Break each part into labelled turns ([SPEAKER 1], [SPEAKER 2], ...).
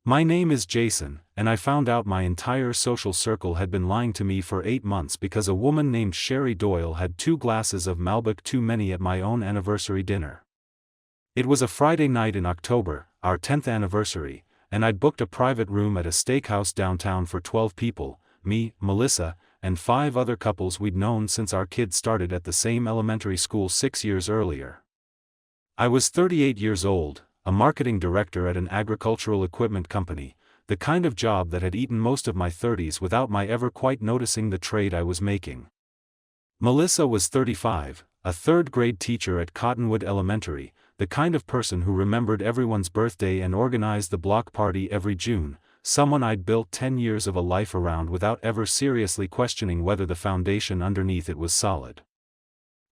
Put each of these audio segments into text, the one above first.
[SPEAKER 1] My name is Jason, and I found out my entire social circle had been lying to me for 8 months because a woman named Sherry Doyle had 2 glasses of Malbec too many at my own anniversary dinner. It was a Friday night in October, our 10th anniversary, and I'd booked a private room at a steakhouse downtown for 12 people, me, Melissa, and 5 other couples we'd known since our kids started at the same elementary school 6 years earlier. I was 38 years old, a marketing director at an agricultural equipment company, the kind of job that had eaten most of my 30s without my ever quite noticing the trade I was making. Melissa was 35, a 3rd-grade teacher at Cottonwood Elementary, the kind of person who remembered everyone's birthday and organized the block party every June, someone I'd built 10 years of a life around without ever seriously questioning whether the foundation underneath it was solid.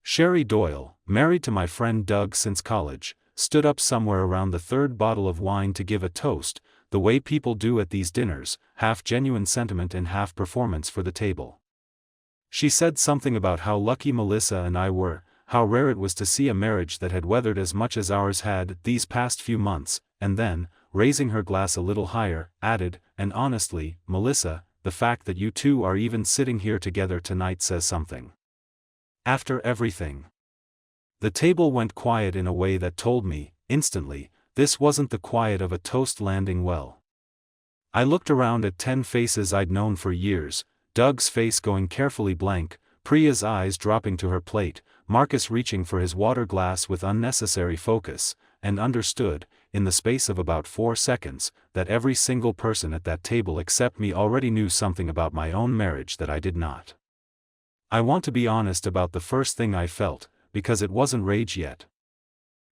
[SPEAKER 1] Sherry Doyle, married to my friend Doug since college, stood up somewhere around the 3rd bottle of wine to give a toast, the way people do at these dinners, half genuine sentiment and half performance for the table. She said something about how lucky Melissa and I were, how rare it was to see a marriage that had weathered as much as ours had these past few months, and then, raising her glass a little higher, added, "And honestly, Melissa, the fact that you two are even sitting here together tonight says something." After everything, the table went quiet in a way that told me, instantly, this wasn't the quiet of a toast landing well. I looked around at 10 faces I'd known for years, Doug's face going carefully blank, Priya's eyes dropping to her plate, Marcus reaching for his water glass with unnecessary focus, and understood, in the space of about 4 seconds, that every single person at that table except me already knew something about my own marriage that I did not. I want to be honest about the first thing I felt, because it wasn't rage yet.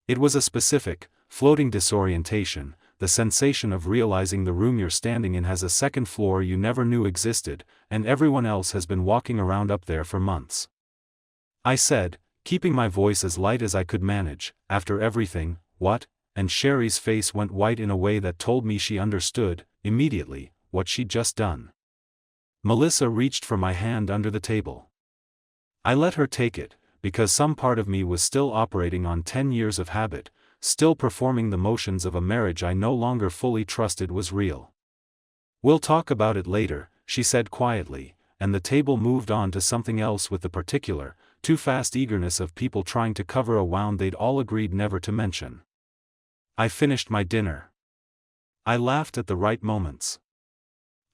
[SPEAKER 1] It was a specific, floating disorientation, the sensation of realizing the room you're standing in has a second floor you never knew existed, and everyone else has been walking around up there for months. I said, keeping my voice as light as I could manage, "After everything, what?" And Sherry's face went white in a way that told me she understood, immediately, what she'd just done. Melissa reached for my hand under the table. I let her take it, because some part of me was still operating on 10 years of habit, still performing the motions of a marriage I no longer fully trusted was real. "We'll talk about it later," she said quietly, and the table moved on to something else with the particular, too fast eagerness of people trying to cover a wound they'd all agreed never to mention. I finished my dinner. I laughed at the right moments.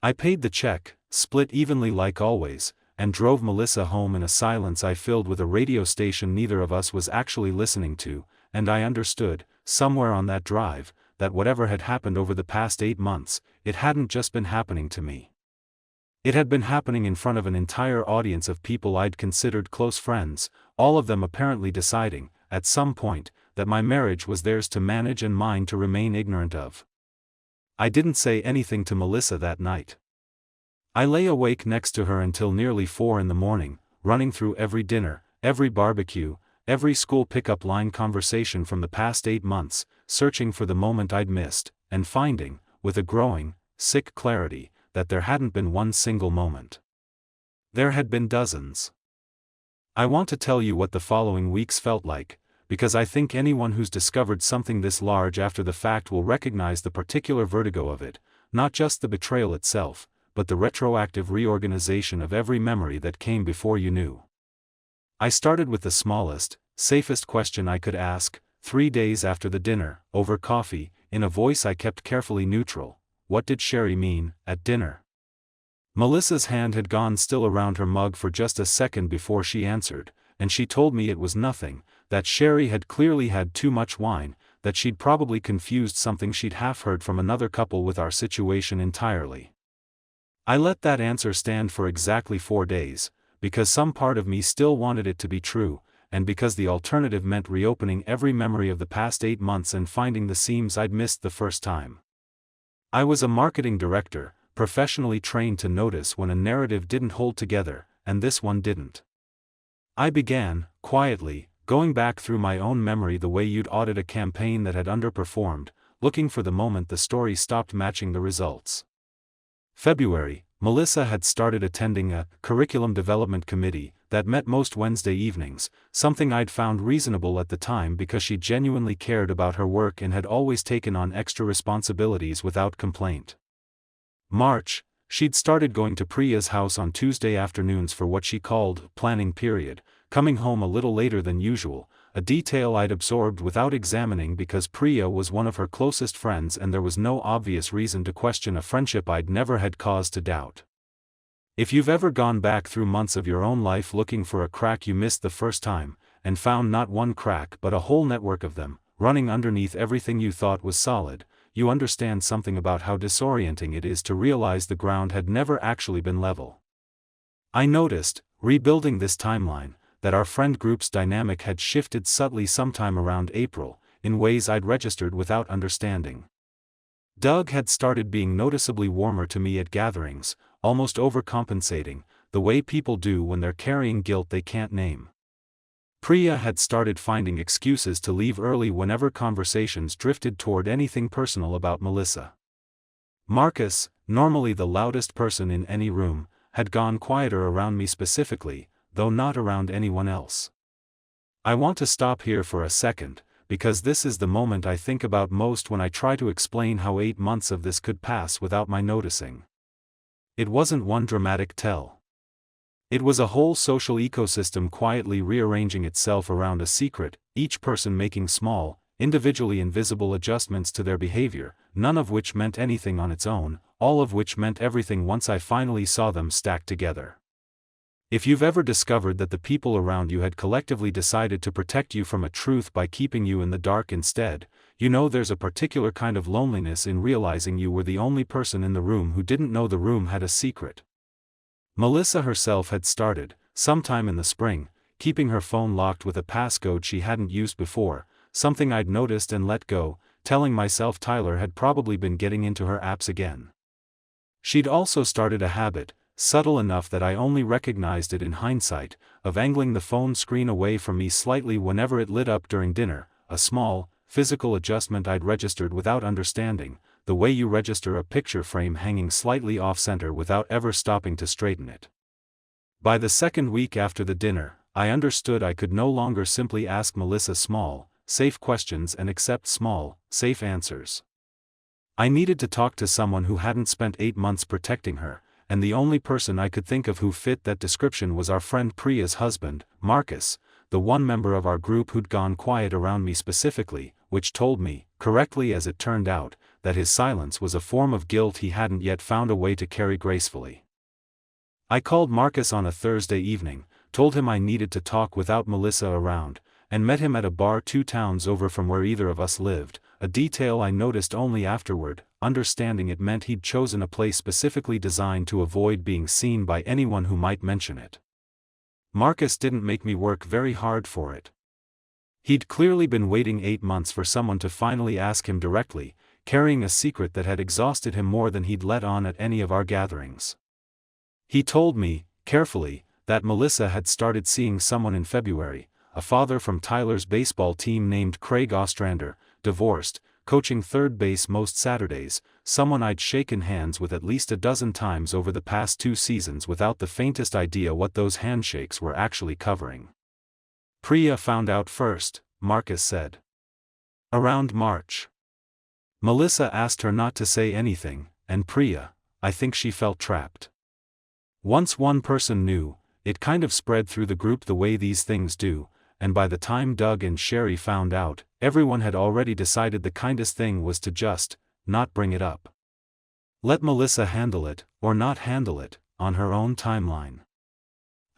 [SPEAKER 1] I paid the check, split evenly like always, and drove Melissa home in a silence I filled with a radio station neither of us was actually listening to, and I understood, somewhere on that drive, that whatever had happened over the past 8 months, it hadn't just been happening to me. It had been happening in front of an entire audience of people I'd considered close friends, all of them apparently deciding, at some point, that my marriage was theirs to manage and mine to remain ignorant of. I didn't say anything to Melissa that night. I lay awake next to her until nearly 4 in the morning, running through every dinner, every barbecue, every school pickup line conversation from the past 8 months, searching for the moment I'd missed, and finding, with a growing, sick clarity, that there hadn't been one single moment. There had been dozens. I want to tell you what the following weeks felt like, because I think anyone who's discovered something this large after the fact will recognize the particular vertigo of it, not just the betrayal itself, but the retroactive reorganization of every memory that came before you knew. I started with the smallest, safest question I could ask, 3 days after the dinner, over coffee, in a voice I kept carefully neutral. What did Sherry mean, at dinner? Melissa's hand had gone still around her mug for just a second before she answered, and she told me it was nothing, that Sherry had clearly had too much wine, that she'd probably confused something she'd half heard from another couple with our situation entirely. I let that answer stand for exactly 4 days, because some part of me still wanted it to be true, and because the alternative meant reopening every memory of the past 8 months and finding the seams I'd missed the first time. I was a marketing director, professionally trained to notice when a narrative didn't hold together, and this one didn't. I began, quietly, going back through my own memory the way you'd audit a campaign that had underperformed, looking for the moment the story stopped matching the results. February, Melissa had started attending a curriculum development committee that met most Wednesday evenings, something I'd found reasonable at the time because she genuinely cared about her work and had always taken on extra responsibilities without complaint. March, she'd started going to Priya's house on Tuesday afternoons for what she called planning period, coming home a little later than usual, a detail I'd absorbed without examining because Priya was one of her closest friends and there was no obvious reason to question a friendship I'd never had cause to doubt. If you've ever gone back through months of your own life looking for a crack you missed the first time, and found not one crack but a whole network of them, running underneath everything you thought was solid, you understand something about how disorienting it is to realize the ground had never actually been level. I noticed, rebuilding this timeline, that our friend group's dynamic had shifted subtly sometime around April, in ways I'd registered without understanding. Doug had started being noticeably warmer to me at gatherings, almost overcompensating, the way people do when they're carrying guilt they can't name. Priya had started finding excuses to leave early whenever conversations drifted toward anything personal about Melissa. Marcus, normally the loudest person in any room, had gone quieter around me specifically, though not around anyone else. I want to stop here for a second, because this is the moment I think about most when I try to explain how 8 months of this could pass without my noticing. It wasn't one dramatic tell. It was a whole social ecosystem quietly rearranging itself around a secret, each person making small, individually invisible adjustments to their behavior, none of which meant anything on its own, all of which meant everything once I finally saw them stacked together. If you've ever discovered that the people around you had collectively decided to protect you from a truth by keeping you in the dark instead, you know there's a particular kind of loneliness in realizing you were the only person in the room who didn't know the room had a secret. Melissa herself had started, sometime in the spring, keeping her phone locked with a passcode she hadn't used before, something I'd noticed and let go, telling myself Tyler had probably been getting into her apps again. She'd also started a habit, subtle enough that I only recognized it in hindsight, of angling the phone screen away from me slightly whenever it lit up during dinner, a small, physical adjustment I'd registered without understanding, the way you register a picture frame hanging slightly off-center without ever stopping to straighten it. By the second week after the dinner, I understood I could no longer simply ask Melissa small, safe questions and accept small, safe answers. I needed to talk to someone who hadn't spent 8 months protecting her, and the only person I could think of who fit that description was our friend Priya's husband, Marcus, the one member of our group who'd gone quiet around me specifically, which told me, correctly as it turned out, that his silence was a form of guilt he hadn't yet found a way to carry gracefully. I called Marcus on a Thursday evening, told him I needed to talk without Melissa around, and met him at a bar 2 towns over from where either of us lived, a detail I noticed only afterward, understanding it meant he'd chosen a place specifically designed to avoid being seen by anyone who might mention it. Marcus didn't make me work very hard for it. He'd clearly been waiting 8 months for someone to finally ask him directly, carrying a secret that had exhausted him more than he'd let on at any of our gatherings. He told me, carefully, that Melissa had started seeing someone in February, a father from Tyler's baseball team named Craig Ostrander, divorced, coaching third base most Saturdays, someone I'd shaken hands with at least a dozen times over the past 2 seasons without the faintest idea what those handshakes were actually covering. Priya found out first, Marcus said. Around March. Melissa asked her not to say anything, and Priya, I think she felt trapped. Once one person knew, it kind of spread through the group the way these things do, and by the time Doug and Sherry found out, everyone had already decided the kindest thing was to just, not bring it up. Let Melissa handle it, or not handle it, on her own timeline.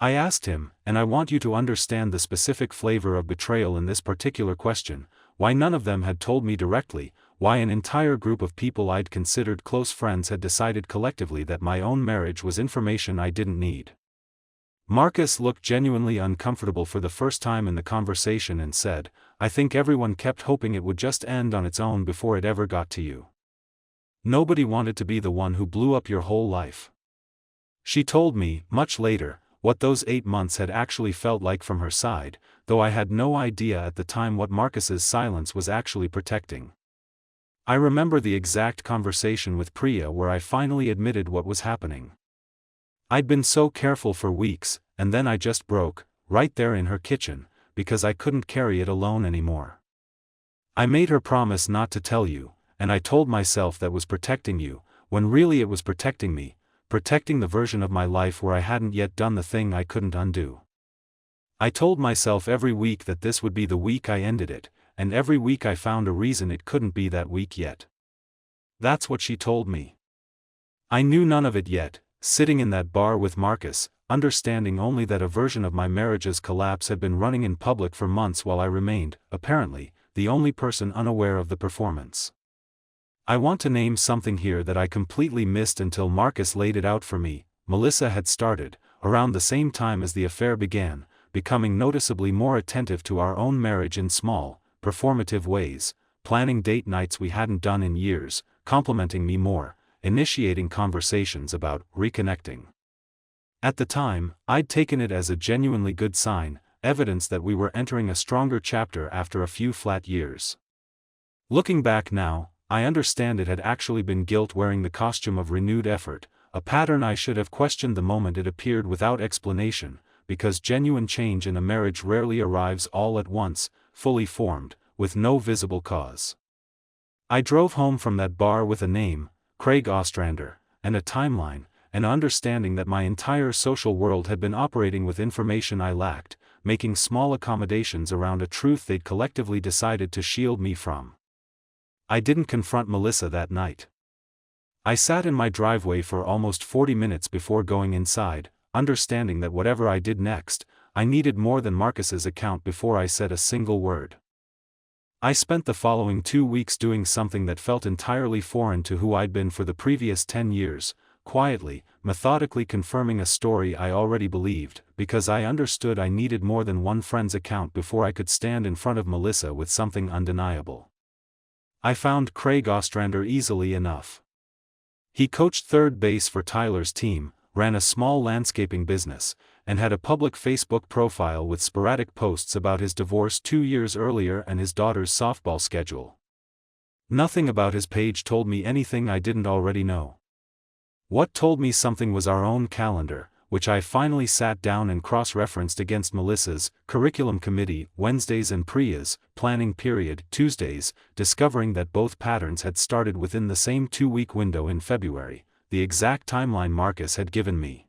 [SPEAKER 1] I asked him, and I want you to understand the specific flavor of betrayal in this particular question, why none of them had told me directly, why an entire group of people I'd considered close friends had decided collectively that my own marriage was information I didn't need. Marcus looked genuinely uncomfortable for the first time in the conversation and said, I think everyone kept hoping it would just end on its own before it ever got to you. Nobody wanted to be the one who blew up your whole life. She told me, much later, what those 8 months had actually felt like from her side, though I had no idea at the time what Marcus's silence was actually protecting. I remember the exact conversation with Priya where I finally admitted what was happening. I'd been so careful for weeks, and then I just broke, right there in her kitchen, because I couldn't carry it alone anymore. I made her promise not to tell you, and I told myself that was protecting you, when really it was protecting me, protecting the version of my life where I hadn't yet done the thing I couldn't undo. I told myself every week that this would be the week I ended it, and every week I found a reason it couldn't be that week yet. That's what she told me. I knew none of it yet, sitting in that bar with Marcus, understanding only that a version of my marriage's collapse had been running in public for months while I remained, apparently, the only person unaware of the performance. I want to name something here that I completely missed until Marcus laid it out for me. Melissa had started, around the same time as the affair began, becoming noticeably more attentive to our own marriage in small, performative ways, planning date nights we hadn't done in years, complimenting me more, initiating conversations about reconnecting. At the time, I'd taken it as a genuinely good sign, evidence that we were entering a stronger chapter after a few flat years. Looking back now, I understand it had actually been guilt wearing the costume of renewed effort, a pattern I should have questioned the moment it appeared without explanation, because genuine change in a marriage rarely arrives all at once, fully formed, with no visible cause. I drove home from that bar with a name, Craig Ostrander, and a timeline, an understanding that my entire social world had been operating with information I lacked, making small accommodations around a truth they'd collectively decided to shield me from. I didn't confront Melissa that night. I sat in my driveway for almost 40 minutes before going inside, understanding that whatever I did next, I needed more than Marcus's account before I said a single word. I spent the following 2 weeks doing something that felt entirely foreign to who I'd been for the previous 10 years, quietly, methodically confirming a story I already believed, because I understood I needed more than one friend's account before I could stand in front of Melissa with something undeniable. I found Craig Ostrander easily enough. He coached third base for Tyler's team, ran a small landscaping business, and had a public Facebook profile with sporadic posts about his divorce 2 years earlier and his daughter's softball schedule. Nothing about his page told me anything I didn't already know. What told me something was our own calendar, which I finally sat down and cross-referenced against Melissa's curriculum committee, Wednesdays, and Priya's planning period, Tuesdays, discovering that both patterns had started within the same 2-week window in February, the exact timeline Marcus had given me.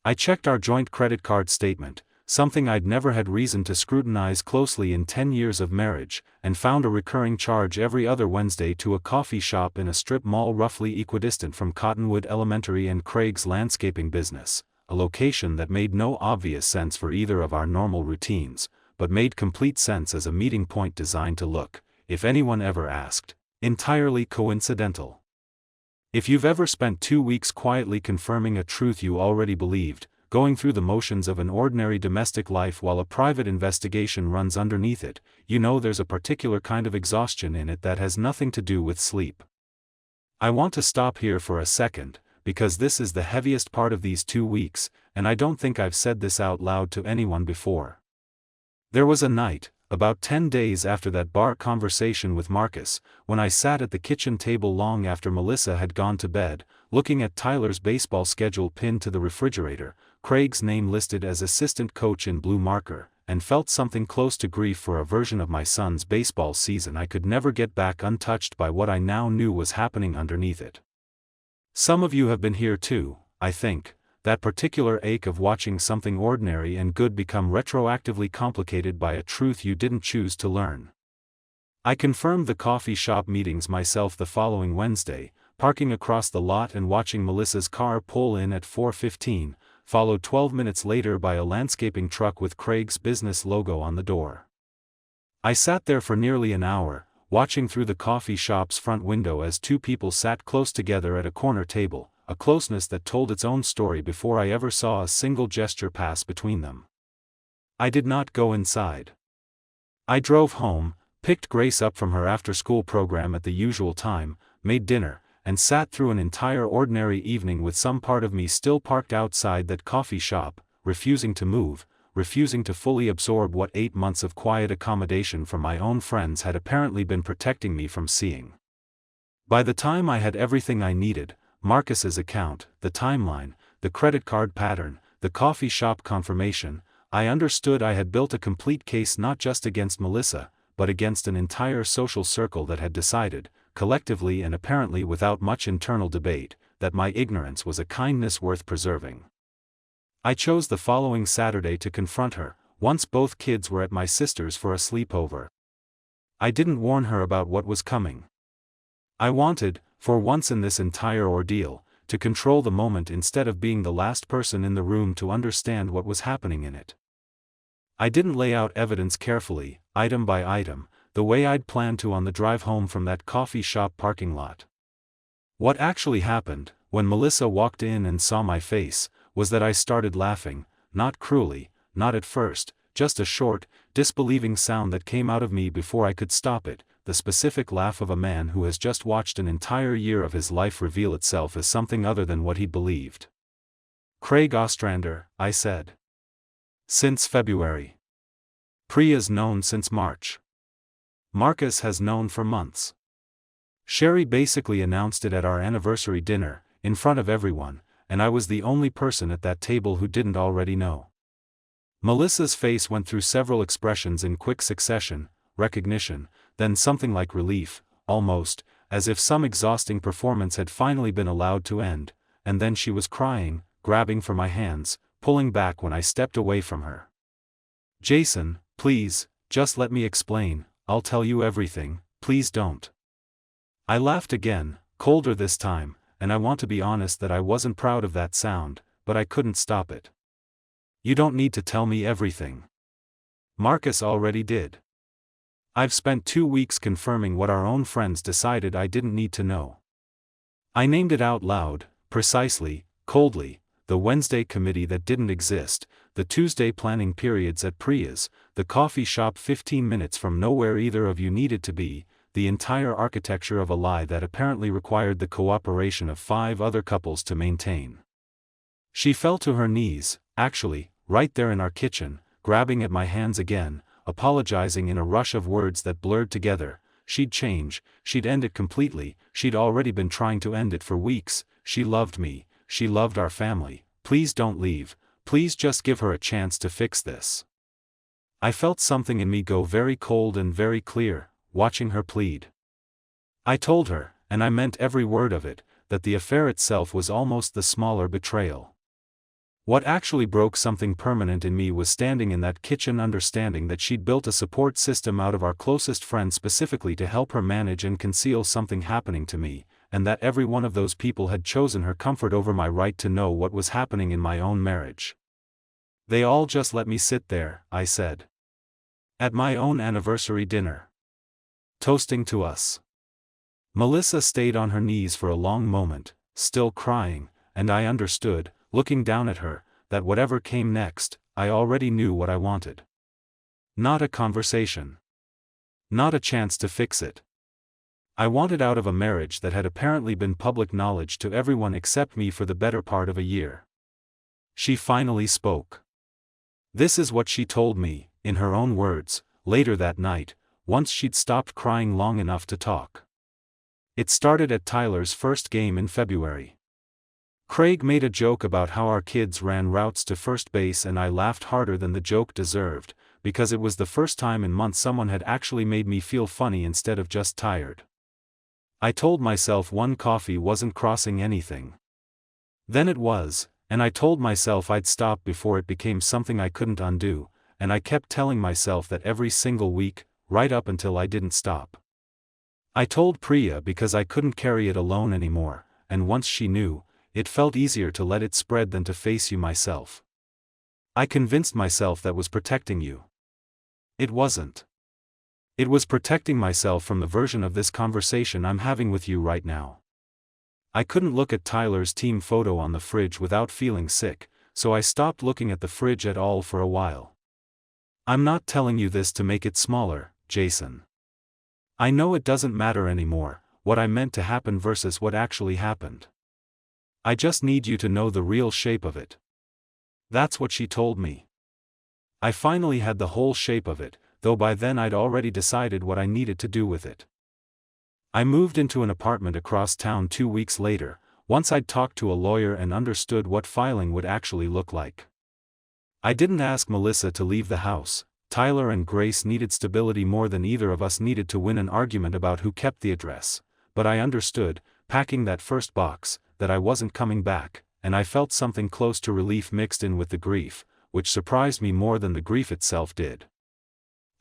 [SPEAKER 1] I checked our joint credit card statement, something I'd never had reason to scrutinize closely in 10 years of marriage, and found a recurring charge every other Wednesday to a coffee shop in a strip mall roughly equidistant from Cottonwood Elementary and Craig's landscaping business, a location that made no obvious sense for either of our normal routines, but made complete sense as a meeting point designed to look, if anyone ever asked, entirely coincidental. If you've ever spent 2 weeks quietly confirming a truth you already believed, going through the motions of an ordinary domestic life while a private investigation runs underneath it, you know there's a particular kind of exhaustion in it that has nothing to do with sleep. I want to stop here for a second, because this is the heaviest part of these 2 weeks, and I don't think I've said this out loud to anyone before. There was a night, about 10 days after that bar conversation with Marcus, when I sat at the kitchen table long after Melissa had gone to bed, looking at Tyler's baseball schedule pinned to the refrigerator, Craig's name listed as assistant coach in blue marker, and felt something close to grief for a version of my son's baseball season I could never get back untouched by what I now knew was happening underneath it. Some of you have been here too, I think, that particular ache of watching something ordinary and good become retroactively complicated by a truth you didn't choose to learn. I confirmed the coffee shop meetings myself the following Wednesday, parking across the lot and watching Melissa's car pull in at 4:15, followed 12 minutes later by a landscaping truck with Craig's business logo on the door. I sat there for nearly an hour, watching through the coffee shop's front window as two people sat close together at a corner table, a closeness that told its own story before I ever saw a single gesture pass between them. I did not go inside. I drove home, picked Grace up from her after-school program at the usual time, made dinner, and sat through an entire ordinary evening with some part of me still parked outside that coffee shop, refusing to move, refusing to fully absorb what 8 months of quiet accommodation from my own friends had apparently been protecting me from seeing. By the time I had everything I needed, Marcus's account, the timeline, the credit card pattern, the coffee shop confirmation, I understood I had built a complete case not just against Melissa, but against an entire social circle that had decided, collectively and apparently without much internal debate, that my ignorance was a kindness worth preserving. I chose the following Saturday to confront her, once both kids were at my sister's for a sleepover. I didn't warn her about what was coming. I wanted, for once in this entire ordeal, to control the moment instead of being the last person in the room to understand what was happening in it. I didn't lay out evidence carefully, item by item, the way I'd planned to on the drive home from that coffee shop parking lot. What actually happened, when Melissa walked in and saw my face, was that I started laughing, not cruelly, not at first, just a short, disbelieving sound that came out of me before I could stop it, the specific laugh of a man who has just watched an entire year of his life reveal itself as something other than what he believed. "Craig Ostrander," I said. "Since February. Priya's known since March. Marcus has known for months." Sherry basically announced it at our anniversary dinner, in front of everyone, and I was the only person at that table who didn't already know. Melissa's face went through several expressions in quick succession: recognition, then something like relief, almost, as if some exhausting performance had finally been allowed to end, and then she was crying, grabbing for my hands, pulling back when I stepped away from her. "Jason, please, just let me explain, I'll tell you everything, please don't." I laughed again, colder this time, and I want to be honest that I wasn't proud of that sound, but I couldn't stop it. "You don't need to tell me everything. Marcus already did. I've spent 2 weeks confirming what our own friends decided I didn't need to know." I named it out loud, precisely, coldly: the Wednesday committee that didn't exist, the Tuesday planning periods at Priya's, the coffee shop 15 minutes from nowhere either of you needed to be, the entire architecture of a lie that apparently required the cooperation of 5 other couples to maintain. She fell to her knees, actually, right there in our kitchen, grabbing at my hands again, apologizing in a rush of words that blurred together. She'd change, she'd end it completely, she'd already been trying to end it for weeks. She loved me, she loved our family. "Please don't leave, please just give her a chance to fix this." I felt something in me go very cold and very clear, watching her plead. I told her, and I meant every word of it, that the affair itself was almost the smaller betrayal. What actually broke something permanent in me was standing in that kitchen understanding that she'd built a support system out of our closest friends specifically to help her manage and conceal something happening to me, and that every one of those people had chosen her comfort over my right to know what was happening in my own marriage. "They all just let me sit there," I said. "At my own anniversary dinner. Toasting to us." Melissa stayed on her knees for a long moment, still crying, and I understood, looking down at her, that whatever came next, I already knew what I wanted. Not a conversation. Not a chance to fix it. I wanted out of a marriage that had apparently been public knowledge to everyone except me for the better part of a year. She finally spoke. This is what she told me, in her own words, later that night, once she'd stopped crying long enough to talk. "It started at Tyler's first game in February. Craig made a joke about how our kids ran routes to first base and I laughed harder than the joke deserved, because it was the first time in months someone had actually made me feel funny instead of just tired. I told myself one coffee wasn't crossing anything. Then it was, and I told myself I'd stop before it became something I couldn't undo, and I kept telling myself that every single week, right up until I didn't stop. I told Priya because I couldn't carry it alone anymore, and once she knew, it felt easier to let it spread than to face you myself. I convinced myself that was protecting you. It wasn't. It was protecting myself from the version of this conversation I'm having with you right now. I couldn't look at Tyler's team photo on the fridge without feeling sick, so I stopped looking at the fridge at all for a while. I'm not telling you this to make it smaller, Jason. I know it doesn't matter anymore, what I meant to happen versus what actually happened. I just need you to know the real shape of it. That's what she told me. I finally had the whole shape of it, though by then I'd already decided what I needed to do with it. I moved into an apartment across town 2 weeks later, once I'd talked to a lawyer and understood what filing would actually look like. I didn't ask Melissa to leave the house. Tyler and Grace needed stability more than either of us needed to win an argument about who kept the address, but I understood, packing that first box, that I wasn't coming back, and I felt something close to relief mixed in with the grief, which surprised me more than the grief itself did.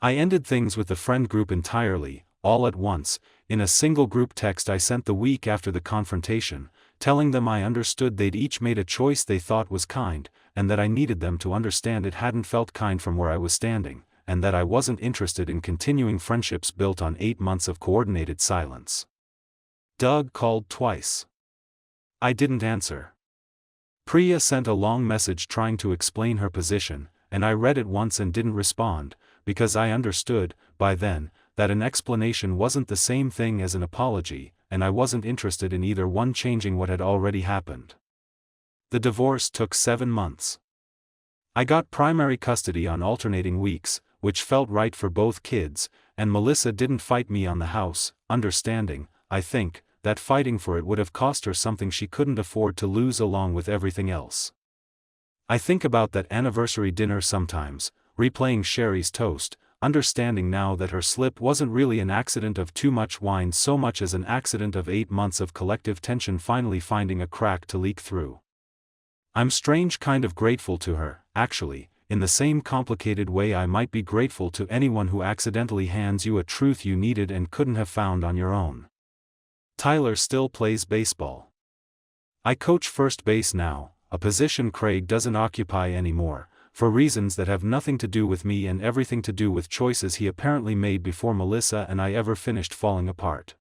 [SPEAKER 1] I ended things with the friend group entirely, all at once, in a single group text I sent the week after the confrontation, telling them I understood they'd each made a choice they thought was kind, and that I needed them to understand it hadn't felt kind from where I was standing, and that I wasn't interested in continuing friendships built on 8 months of coordinated silence. Doug called twice. I didn't answer. Priya sent a long message trying to explain her position, and I read it once and didn't respond, because I understood, by then, that an explanation wasn't the same thing as an apology, and I wasn't interested in either one changing what had already happened. The divorce took 7 months. I got primary custody on alternating weeks, which felt right for both kids, and Melissa didn't fight me on the house, understanding, I think, that fighting for it would have cost her something she couldn't afford to lose along with everything else. I think about that anniversary dinner sometimes, replaying Sherry's toast, understanding now that her slip wasn't really an accident of too much wine so much as an accident of 8 months of collective tension finally finding a crack to leak through. I'm strange kind of grateful to her, actually, in the same complicated way I might be grateful to anyone who accidentally hands you a truth you needed and couldn't have found on your own. Tyler still plays baseball. I coach first base now, a position Craig doesn't occupy anymore, for reasons that have nothing to do with me and everything to do with choices he apparently made before Melissa and I ever finished falling apart.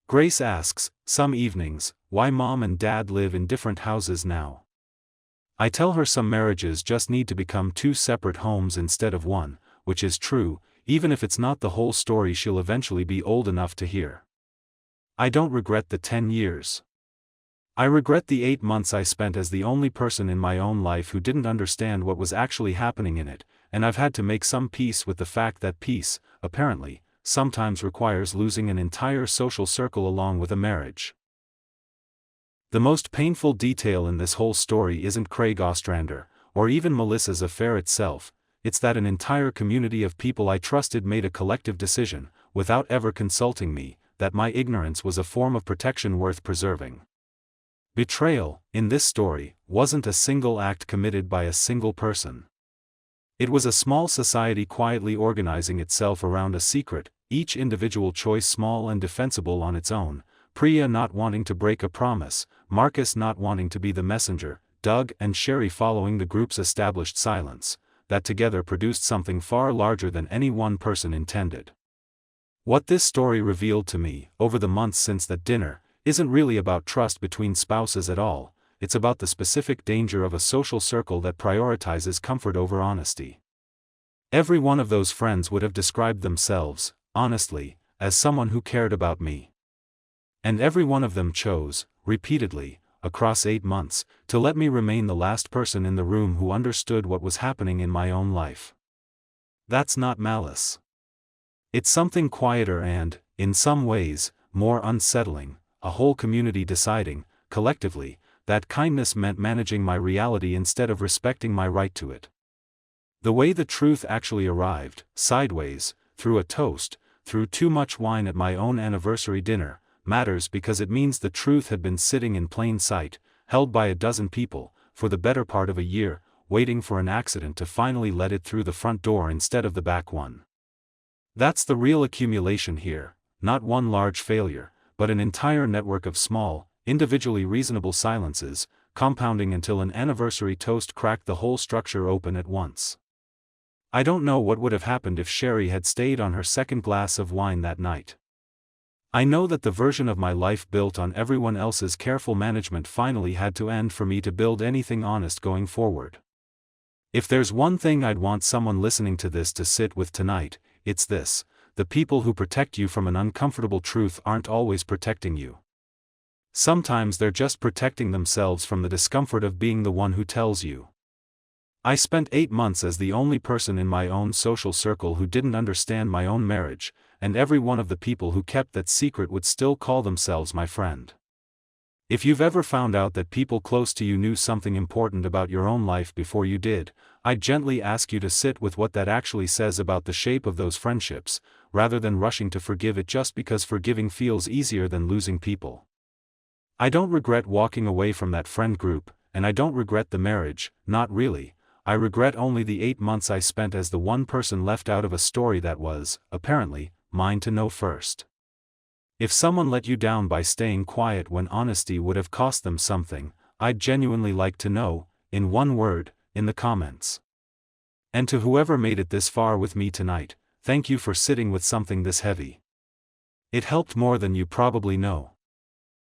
[SPEAKER 1] Grace asks, some evenings, why Mom and Dad live in different houses now. I tell her some marriages just need to become 2 separate homes instead of one, which is true, even if it's not the whole story she'll eventually be old enough to hear. I don't regret the 10 years. I regret the 8 months I spent as the only person in my own life who didn't understand what was actually happening in it, and I've had to make some peace with the fact that peace, apparently, sometimes requires losing an entire social circle along with a marriage. The most painful detail in this whole story isn't Craig Ostrander, or even Melissa's affair itself, it's that an entire community of people I trusted made a collective decision, without ever consulting me, that my ignorance was a form of protection worth preserving. Betrayal, in this story, wasn't a single act committed by a single person. It was a small society quietly organizing itself around a secret, each individual choice small and defensible on its own, Priya not wanting to break a promise, Marcus not wanting to be the messenger, Doug and Sherry following the group's established silence, that together produced something far larger than any one person intended. What this story revealed to me, over the months since that dinner, isn't really about trust between spouses at all, it's about the specific danger of a social circle that prioritizes comfort over honesty. Every one of those friends would have described themselves, honestly, as someone who cared about me. And every one of them chose, repeatedly, across 8 months, to let me remain the last person in the room who understood what was happening in my own life. That's not malice. It's something quieter and, in some ways, more unsettling, a whole community deciding, collectively, that kindness meant managing my reality instead of respecting my right to it. The way the truth actually arrived, sideways, through a toast, through too much wine at my own anniversary dinner, matters because it means the truth had been sitting in plain sight, held by a dozen people, for the better part of a year, waiting for an accident to finally let it through the front door instead of the back one. That's the real accumulation here, not one large failure, but an entire network of small, individually reasonable silences, compounding until an anniversary toast cracked the whole structure open at once. I don't know what would have happened if Sherry had stayed on her second glass of wine that night. I know that the version of my life built on everyone else's careful management finally had to end for me to build anything honest going forward. If there's one thing I'd want someone listening to this to sit with tonight, it's this: the people who protect you from an uncomfortable truth aren't always protecting you. Sometimes they're just protecting themselves from the discomfort of being the one who tells you. I spent 8 months as the only person in my own social circle who didn't understand my own marriage, and every one of the people who kept that secret would still call themselves my friend. If you've ever found out that people close to you knew something important about your own life before you did, I'd gently ask you to sit with what that actually says about the shape of those friendships, rather than rushing to forgive it just because forgiving feels easier than losing people. I don't regret walking away from that friend group, and I don't regret the marriage, not really. I regret only the 8 months I spent as the one person left out of a story that was, apparently, mine to know first. If someone let you down by staying quiet when honesty would have cost them something, I'd genuinely like to know, in one word, in the comments. And to whoever made it this far with me tonight, thank you for sitting with something this heavy. It helped more than you probably know.